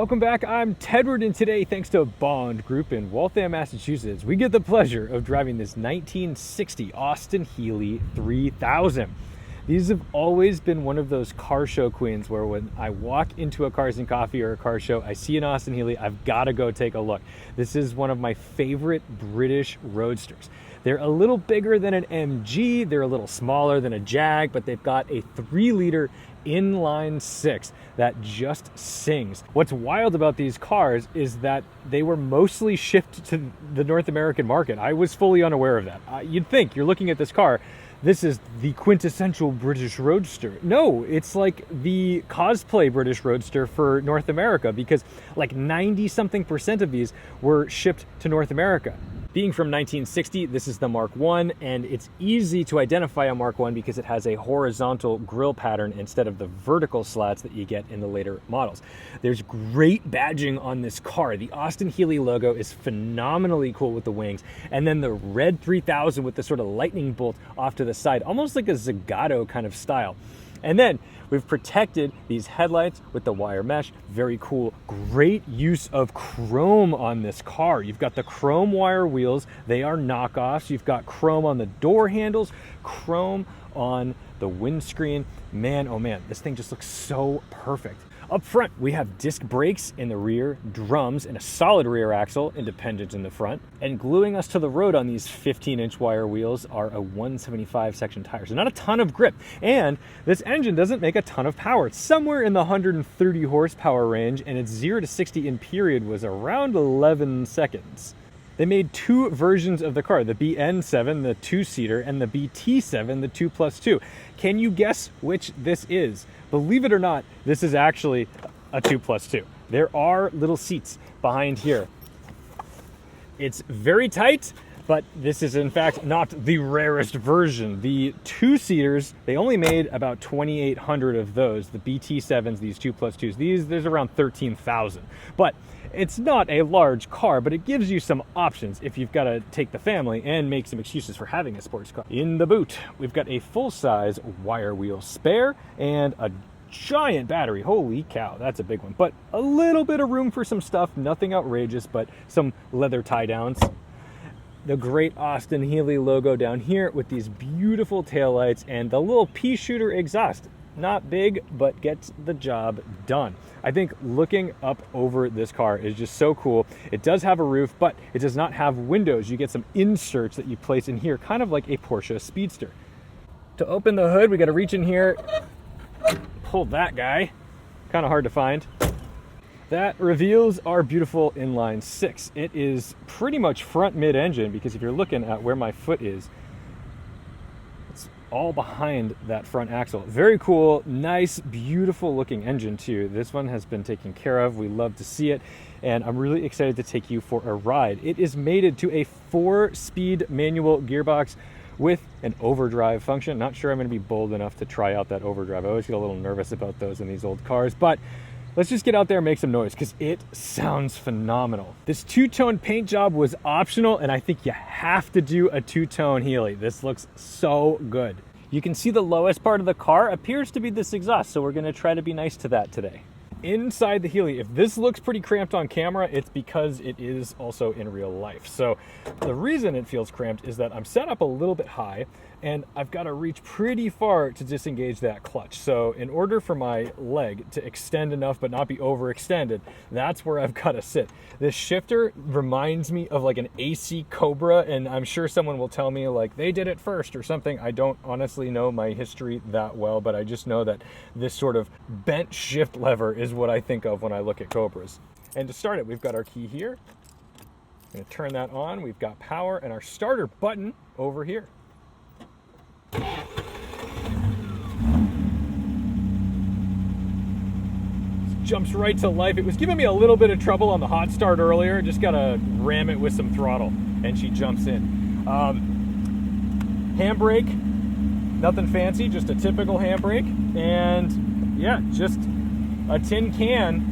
Welcome back. I'm Tedward, and today, thanks to Bond Group in Waltham, Massachusetts, we get the pleasure of driving this 1960 Austin Healey 3000. These have always been one of those car show queens where when I walk into a Cars and Coffee or a car show, I see an Austin Healey, I've got to go take a look. This is one of my favorite British roadsters. They're a little bigger than an MG, they're a little smaller than a Jag, but they've got a 3-liter inline 6 that just sings. What's wild about these cars is that they were mostly shipped to the North American market. I was fully unaware of that. You'd think you're looking at this car, this is the quintessential British roadster. No, it's like the cosplay British roadster for North America, because like 90-something% of these were shipped to North America. Being from 1960, this is the Mark I, and it's easy to identify a Mark I because it has a horizontal grille pattern instead of the vertical slats that you get in the later models. There's great badging on this car. The Austin Healey logo is phenomenally cool with the wings, and then the red 3000 with the sort of lightning bolt off to the side, almost like a Zagato kind of style. And then we've protected these headlights with the wire mesh. Very cool. Great use of chrome on this car. You've got the chrome wire wheels. They are knockoffs. You've got chrome on the door handles, chrome on the windscreen. Man, oh man, this thing just looks so perfect. Up front, we have disc brakes in the rear, drums, and a solid rear axle, independent in the front. And gluing us to the road on these 15-inch wire wheels are a 175 section tires. So not a ton of grip. And this engine doesn't make a ton of power. It's somewhere in the 130 horsepower range, and its 0 to 60 in period was around 11 seconds. They made two versions of the car, the BN7, the 2-seater, and the BT7, the 2+2. Can you guess which this is? Believe it or not, this is actually a 2+2. There are little seats behind here. It's very tight, but this is in fact not the rarest version. The 2-seaters, they only made about 2,800 of those. The BT7s, these 2+2s, there's around 13,000. But it's not a large car, but it gives you some options if you've got to take the family and make some excuses for having a sports car. In the boot, we've got a full-size wire wheel spare and a giant battery. Holy cow, that's a big one. But a little bit of room for some stuff, nothing outrageous, but some leather tie-downs. The great Austin Healey logo down here with these beautiful taillights and the little pea shooter exhaust. Not big, but gets the job done. I think looking up over this car is just so cool. It does have a roof, but it does not have windows. You get some inserts that you place in here, kind of like a Porsche Speedster. To open the hood, we got to reach in here, pull that guy. Kind of hard to find. That reveals our beautiful inline 6. It is pretty much front mid-engine, because if you're looking at where my foot is, it's all behind that front axle. Very cool, nice, beautiful looking engine too. This one has been taken care of. We love to see it, and I'm really excited to take you for a ride. It is mated to a 4-speed manual gearbox with an overdrive function. Not sure I'm going to be bold enough to try out that overdrive. I always get a little nervous about those in these old cars, but let's just get out there and make some noise, because it sounds phenomenal. This two-tone paint job was optional, and I think you have to do a two-tone Healey. This looks so good. You can see the lowest part of the car appears to be this exhaust, so we're going to try to be nice to that today. Inside the Healey, if this looks pretty cramped on camera, it's because it is also in real life. So the reason it feels cramped is that I'm set up a little bit high, and I've got to reach pretty far to disengage that clutch. So in order for my leg to extend enough but not be overextended, that's where I've got to sit. This shifter reminds me of like an AC Cobra, and I'm sure someone will tell me like they did it first or something. I don't honestly know my history that well, but I just know that this sort of bent shift lever is what I think of when I look at Cobras. And to start it, we've got our key here. I'm going to turn that on. We've got power and our starter button over here. Jumps right to life. It was giving me a little bit of trouble on the hot start earlier. Just gotta ram it with some throttle and she jumps in. Handbrake, nothing fancy, just a typical handbrake. And yeah, just a tin can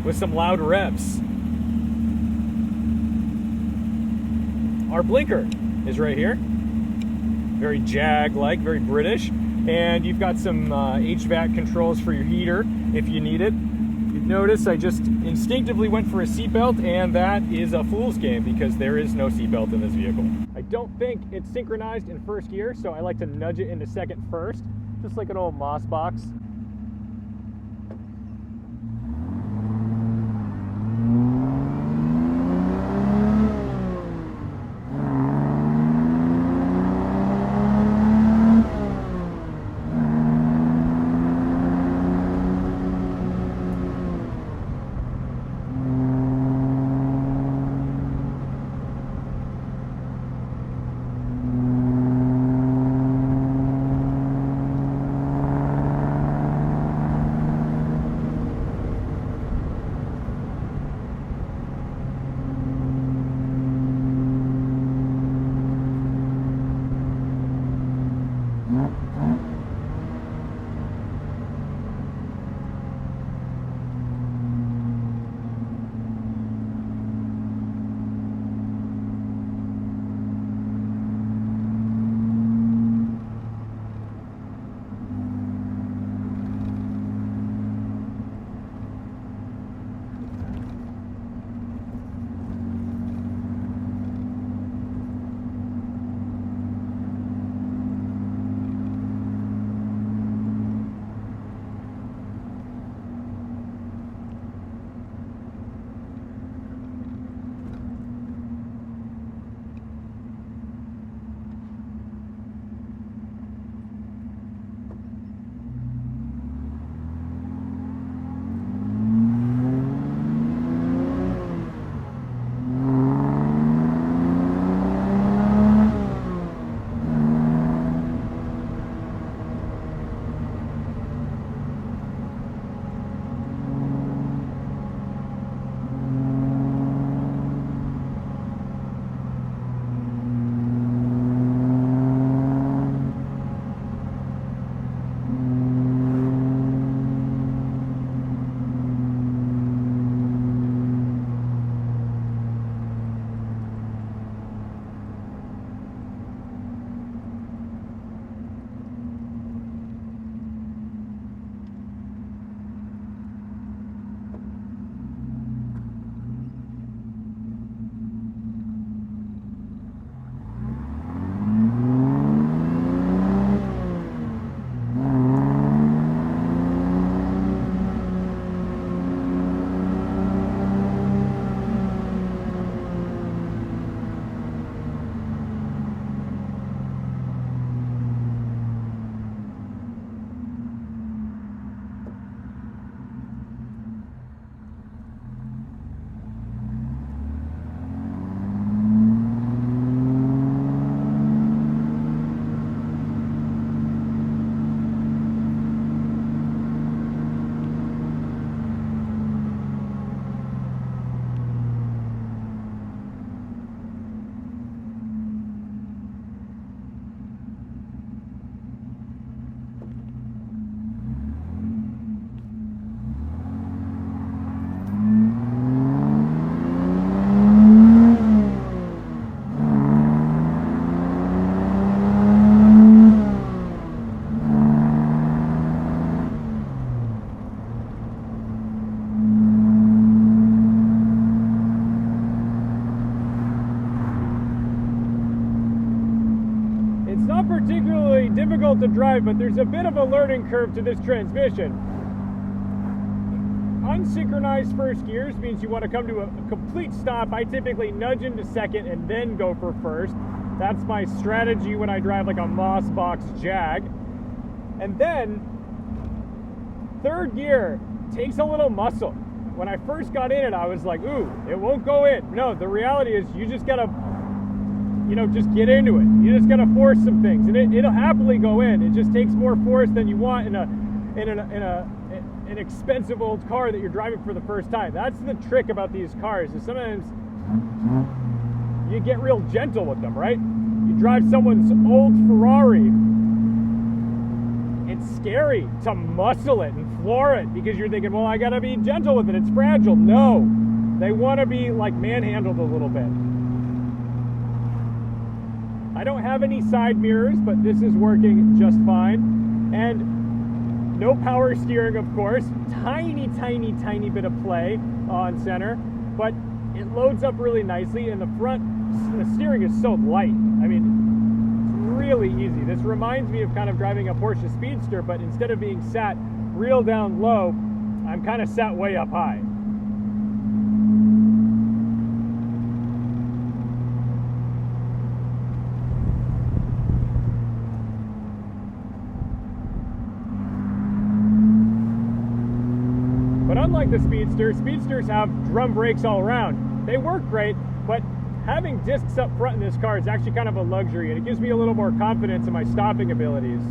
with some loud revs. Our blinker is right here. Very Jag-like, very British. And you've got some HVAC controls for your heater if you need it. You've noticed I just instinctively went for a seatbelt, and that is a fool's game because there is no seatbelt in this vehicle. I don't think it's synchronized in first gear, so I like to nudge it into second first, just like an old Moss box. Particularly difficult to drive, but there's a bit of a learning curve to this transmission. Unsynchronized first gears means you want to come to a complete stop. I typically nudge into second and then go for first. That's my strategy when I drive like a Moss box Jag. And then third gear takes a little muscle. When I first got in it, I was like, ooh, it won't go in. No, the reality is you just gotta, just get into it. You just gotta force some things, and it'll happily go in. It just takes more force than you want in an expensive old car that you're driving for the first time. That's the trick about these cars, is sometimes you get real gentle with them, right? You drive someone's old Ferrari, it's scary to muscle it and floor it because you're thinking, well, I gotta be gentle with it, it's fragile. No, they want to be like manhandled a little bit. I don't have any side mirrors, but this is working just fine. And No power steering, of course. Tiny, tiny, tiny bit of play on center, but it loads up really nicely, and the steering is so light. I mean, really easy. This reminds me of kind of driving a Porsche Speedster, but instead of being sat real down low, I'm kind of sat way up high. But unlike the Speedster, Speedsters have drum brakes all around. They work great, but having discs up front in this car is actually kind of a luxury, and it gives me a little more confidence in my stopping abilities.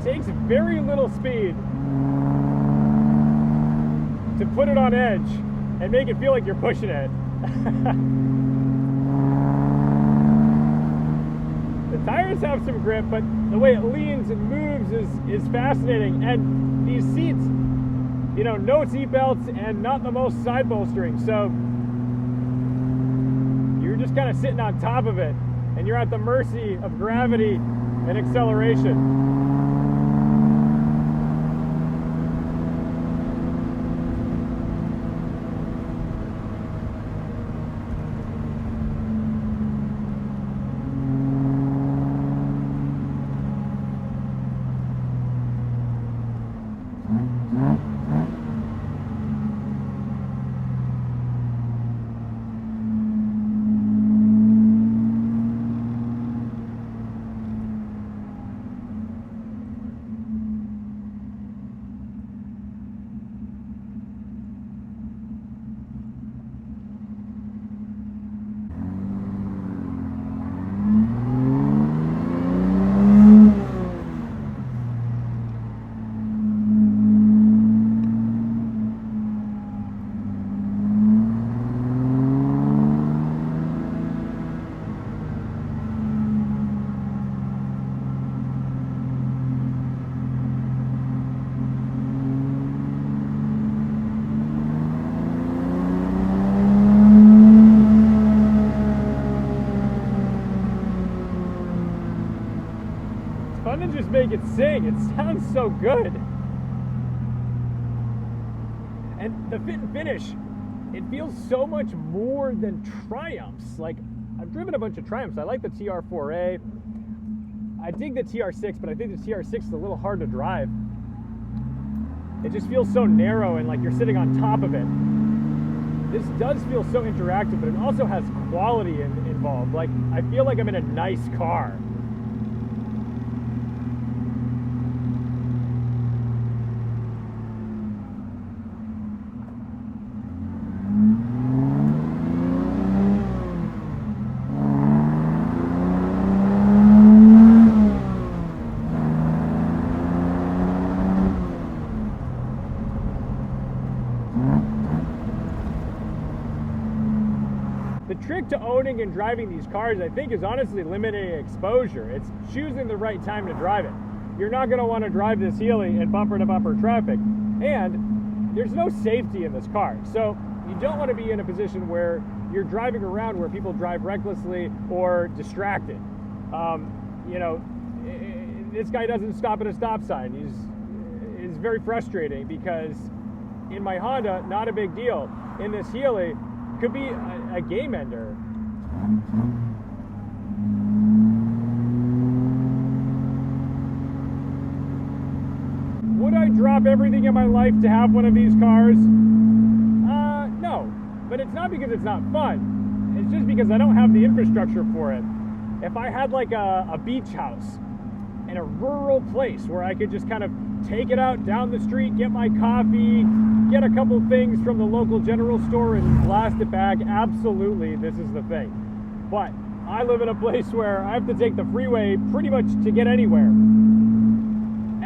Takes very little speed to put it on edge and make it feel like you're pushing it. The tires have some grip, but the way it leans and moves is fascinating. And these seats, you know, no seat belts and not the most side bolstering, so you're just kind of sitting on top of it, and you're at the mercy of gravity and acceleration. Fun to just make it sing. It sounds so good. And the fit and finish, it feels so much more than Triumphs. Like, I've driven a bunch of Triumphs. I like the TR4A. I dig the TR6, but I think the TR6 is a little hard to drive. It just feels so narrow and like you're sitting on top of it. This does feel so interactive, but it also has quality involved. Like, I feel like I'm in a nice car. trick to owning and driving these cars, I think, is honestly limiting exposure. It's choosing the right time to drive it. You're not going to want to drive this Healey in bumper-to-bumper traffic, and there's no safety in this car. So you don't want to be in a position where you're driving around where people drive recklessly or distracted. You know, this guy doesn't stop at a stop sign. It's very frustrating because in my Honda, not a big deal. In this Healey, could be a game ender. Would I drop everything in my life to have one of these cars? No, but it's not because it's not fun. It's just because I don't have the infrastructure for it. If I had like a beach house in a rural place where I could just kind of take it out down the street, get my coffee, get a couple things from the local general store and blast it back, absolutely, this is the thing. But I live in a place where I have to take the freeway pretty much to get anywhere.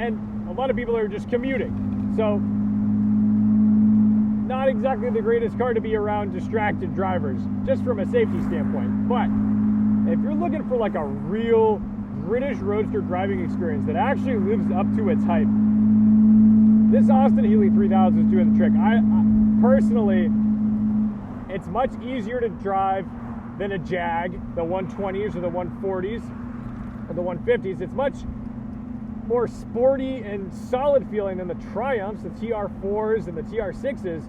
And a lot of people are just commuting. So, not exactly the greatest car to be around distracted drivers, just from a safety standpoint. But if you're looking for like a real British roadster driving experience that actually lives up to its hype, this Austin Healey 3000 is doing the trick. I personally, it's much easier to drive than a Jag, the 120s or the 140s or the 150s. It's much more sporty and solid feeling than the Triumphs, the TR4s and the TR6s.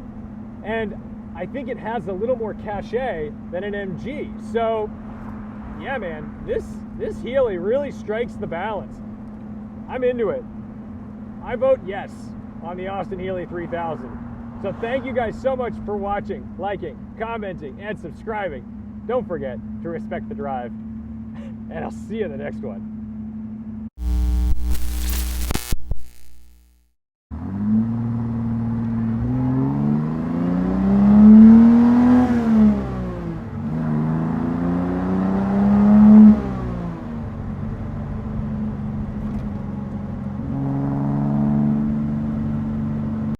And I think it has a little more cachet than an MG. So yeah, man, this Healey really strikes the balance. I'm into it. I vote yes on the Austin Healey 3000. So thank you guys so much for watching, liking, commenting, and subscribing. Don't forget to respect the drive. And I'll see you in the next one.